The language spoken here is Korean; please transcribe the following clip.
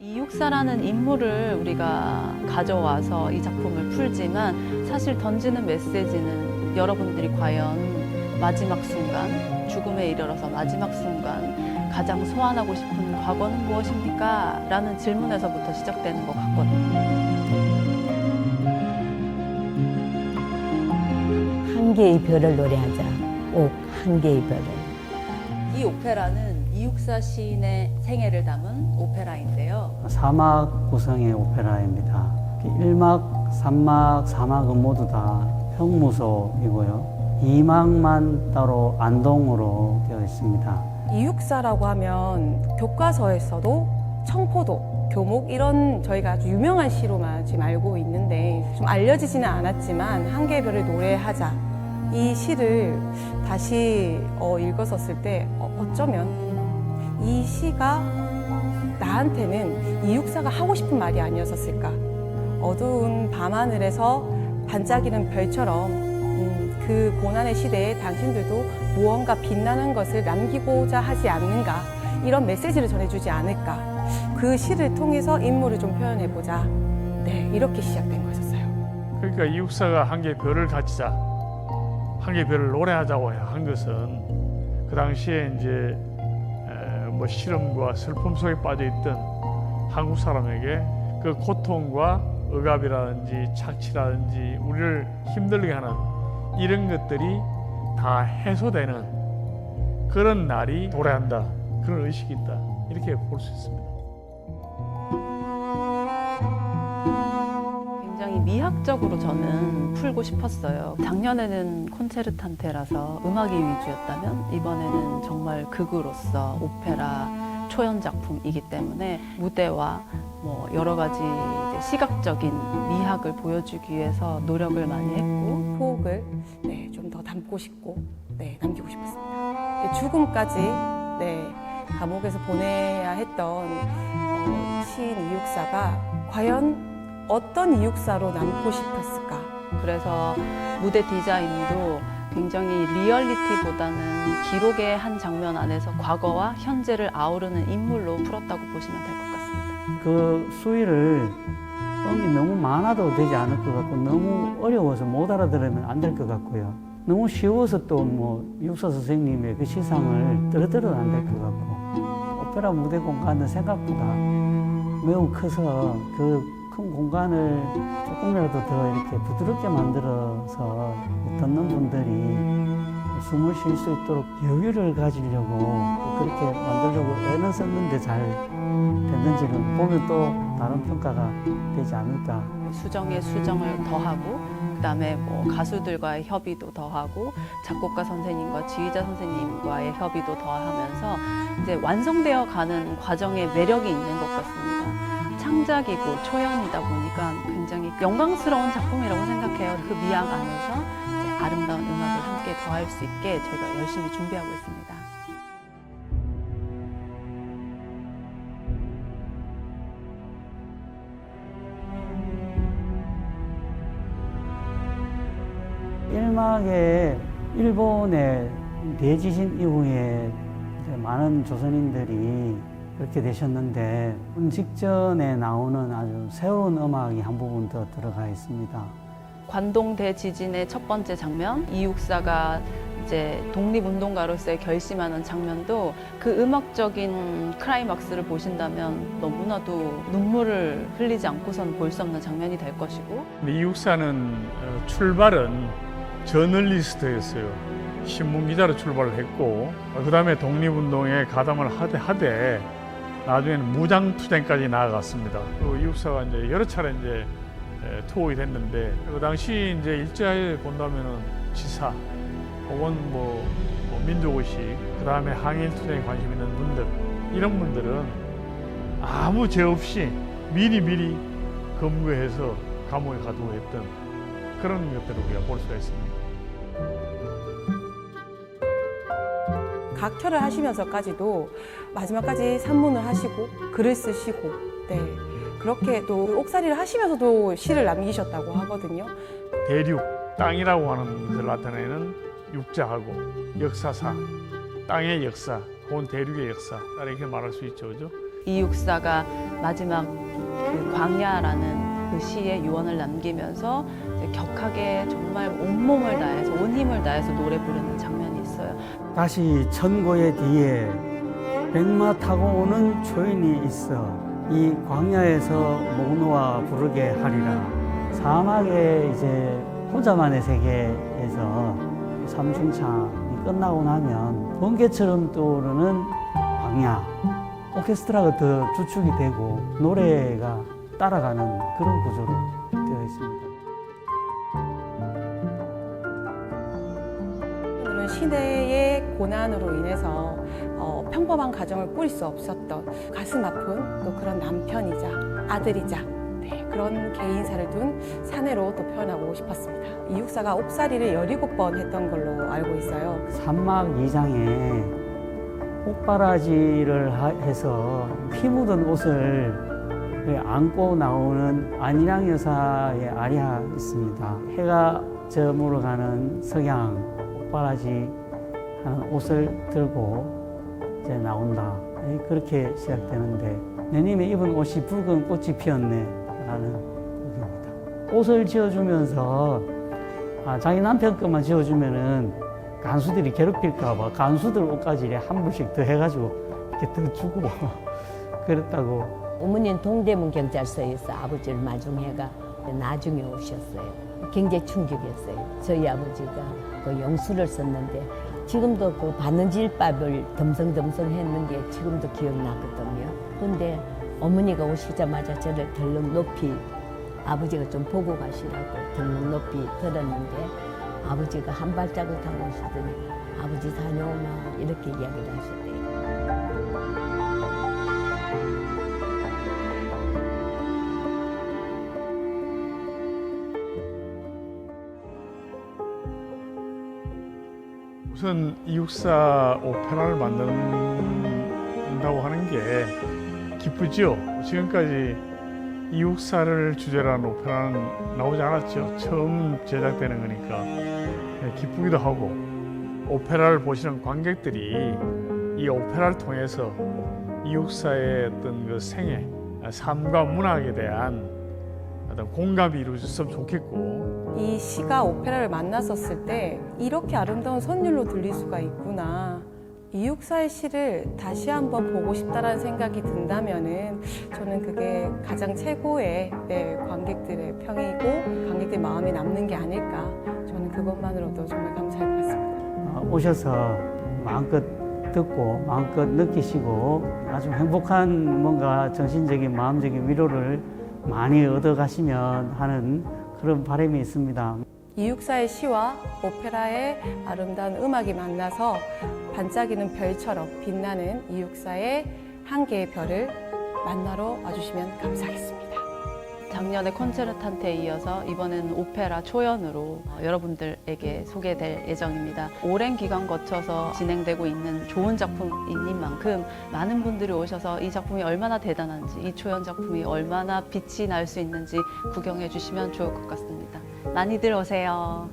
이육사라는 인물을 우리가 가져와서 이 작품을 풀지만 사실 던지는 메시지는 여러분들이 과연 마지막 순간, 죽음에 이르러서 마지막 순간 가장 소환하고 싶은 과거는 무엇입니까? 라는 질문에서부터 시작되는 것 같거든요. 한 개의 별을 노래하자. 옥 한 개의 별을. 이 오페라는 이육사 시인의 생애를 담은 오페라인데요. 사막 구성의 오페라입니다. 1막, 3막, 4막은 모두 다 형무소이고요. 2막만 따로 안동으로 되어 있습니다. 이육사라고 하면 교과서에서도 청포도, 교목 이런 저희가 아주 유명한 시로만 지금 알고 있는데 좀 알려지지는 않았지만 한 개의 별을 노래하자 이 시를 다시 읽었었을 때 어쩌면 이 시가 나한테는 이육사가 하고 싶은 말이 아니었었을까. 어두운 밤하늘에서 반짝이는 별처럼 그 고난의 시대에 당신들도 무언가 빛나는 것을 남기고자 하지 않는가, 이런 메시지를 전해주지 않을까. 그 시를 통해서 인물을 좀 표현해보자. 네, 이렇게 시작된 거였어요. 그러니까 이육사가 한 개의 별을 가지자, 한 개의 별을 노래하자고 한 것은 그 당시에 이제 뭐 실험과 슬픔 속에 빠져 있던 한국 사람에게 그 고통과 억압이라든지 착취라든지 우리를 힘들게 하는 이런 것들이 다 해소되는 그런 날이 도래한다, 그런 의식이 있다, 이렇게 볼 수 있습니다. 굉장히 미학적으로 저는 풀고 싶었어요. 작년에는 콘체르탄테라서 음악이 위주였다면 이번에는 정말 극으로서 오페라 초연 작품이기 때문에 무대와 뭐 여러 가지 이제 시각적인 미학을 보여주기 위해서 노력을 많이 했고 포옥을 좀 더 담고 싶고 남기고 싶었습니다. 죽음까지 감옥에서 보내야 했던 시인 이육사가 과연 어떤 이육사로 남고 싶었을까? 그래서 무대 디자인도 굉장히 리얼리티보다는 기록의 한 장면 안에서 과거와 현재를 아우르는 인물로 풀었다고 보시면 될 것 같습니다. 그 수위를 음이 너무 많아도 되지 않을 것 같고, 너무 어려워서 못 알아들으면 안 될 것 같고요. 너무 쉬워서 또 뭐 육사 선생님의 그 시상을 떨어뜨려도 안 될 것 같고, 오페라 무대 공간은 생각보다 매우 커서 그 큰 공간을 조금이라도 더 이렇게 부드럽게 만들어서 듣는 분들이 숨을 쉴 수 있도록 여유를 가지려고 그렇게 만들려고 애는 썼는데 잘 됐는지는 보면 또 다른 평가가 되지 않을까. 수정에 수정을 더하고 그다음에 뭐 가수들과의 협의도 더하고 작곡가 선생님과 지휘자 선생님과의 협의도 더하면서 이제 완성되어 가는 과정에 매력이 있는 것 같습니다. 창작이고 초연이다 보니까 굉장히 영광스러운 작품이라고 생각해요. 그 미학 안에서 이제 아름다운 음악을 함께 더할 수 있게 저희가 열심히 준비하고 있습니다. 일막에 일본의 대지진 이후에 많은 조선인들이 그렇게 되셨는데 직전에 나오는 아주 새로운 음악이 한 부분 더 들어가 있습니다. 관동 대지진의 첫 번째 장면, 이육사가 이제 독립운동가로서의 결심하는 장면도 그 음악적인 클라이막스를 보신다면 너무나도 눈물을 흘리지 않고선 볼 수 없는 장면이 될 것이고, 이육사는 출발은 저널리스트였어요. 신문기자로 출발을 했고, 그 다음에 독립운동에 가담을 하되 나중에는 무장투쟁까지 나아갔습니다. 이육사가 이제 여러 차례 이제 투옥이 됐는데, 그 당시 이제 일제에 본다면은 지사 혹은 뭐 민족의식, 그 다음에 항일투쟁에 관심 있는 분들, 이런 분들은 아무 죄 없이 미리 검거해서 감옥에 가두고 했던 그런 것들을 우리가 볼 수가 있습니다. 각혈을 하시면서까지도 마지막까지 산문을 하시고 글을 쓰시고 그렇게 또 옥살이를 하시면서도 시를 남기셨다고 하거든요. 대륙, 땅이라고 하는 것을 나타내는 육자하고 역사사, 땅의 역사 혹은 대륙의 역사, 이렇게 말할 수 있죠, 그죠? 이육사가 마지막 그 광야라는 그 시에 유언을 남기면서 이제 격하게 정말 온몸을 다해서 온 힘을 다해서 노래 부르는 장면이 있어요. 다시 천고의 뒤에 백마 타고 오는 초인이 있어 이 광야에서 목 놓아 부르게 하리라. 사막의 이제 혼자만의 세계에서 삼중창이 끝나고 나면 번개처럼 떠오르는 광야, 오케스트라가 더 주축이 되고 노래가 따라가는 그런 구조로 되어 있습니다. 오늘은 시대의 고난으로 인해서 평범한 가정을 꾸릴 수 없었던 가슴 아픈 또 그런 남편이자 아들이자 그런 개인사를 둔 사내로 또 표현하고 싶었습니다. 이육사가 옥살이를 17번 했던 걸로 알고 있어요. 산막 2장에 옥바라지를 해서 피 묻은 옷을 안고 나오는 안희랑 여사의 아리아 있습니다. 해가 저물어 가는 석양, 옥바라지 하는 옷을 들고 이제 나온다. 그렇게 시작되는데 내님의 입은 옷이 붉은 꽃이 피었네 라는 곡입니다. 옷을 지어주면서 자기 남편 것만 지어주면은 간수들이 괴롭힐까봐 간수들 옷까지 한 불씩 더 해가지고 이렇게 더 주고 그랬다고. 어머니는 동대문 경찰서에서 아버지를 마중해가 나중에 오셨어요. 굉장히 충격이었어요. 저희 아버지가 그 영수를 썼는데 지금도 그 받는 질밥을 덤성덤성 했는데 지금도 기억나거든요. 근데 어머니가 오시자마자 저를 덜렁 높이 아버지가 좀 보고 가시라고 덜렁 높이 들었는데 아버지가 한 발자국 하고 오시더니 아버지 다녀오마 이렇게 이야기를 하셨대요. 우선 이육사 오페라를 만든다고 하는 게 기쁘죠. 지금까지 이육사를 주제로 한 오페라는 나오지 않았죠. 처음 제작되는 거니까 기쁘기도 하고 오페라를 보시는 관객들이 이 오페라를 통해서 이육사의 어떤 그 생애, 삶과 문학에 대한 어떤 공감이 이루어졌으면 좋겠고 이 시가 오페라를 만났었을 때 이렇게 아름다운 선율로 들릴 수가 있구나. 이육사의 시를 다시 한번 보고 싶다라는 생각이 든다면은 저는 그게 가장 최고의 관객들의 평이고 관객들의 마음에 남는 게 아닐까. 저는 그것만으로도 정말 감사할 것 같습니다. 오셔서 마음껏 듣고 마음껏 느끼시고 아주 행복한 뭔가 정신적인 마음적인 위로를 많이 얻어가시면 하는 그런 바람이 있습니다. 이육사의 시와 오페라의 아름다운 음악이 만나서 반짝이는 별처럼 빛나는 이육사의 한 개의 별을 만나러 와주시면 감사하겠습니다. 작년에 콘체르탄테에 이어서 이번에는 오페라 초연으로 여러분들에게 소개될 예정입니다. 오랜 기간 거쳐서 진행되고 있는 좋은 작품인 만큼 많은 분들이 오셔서 이 작품이 얼마나 대단한지, 이 초연 작품이 얼마나 빛이 날 수 있는지 구경해 주시면 좋을 것 같습니다. 많이들 오세요.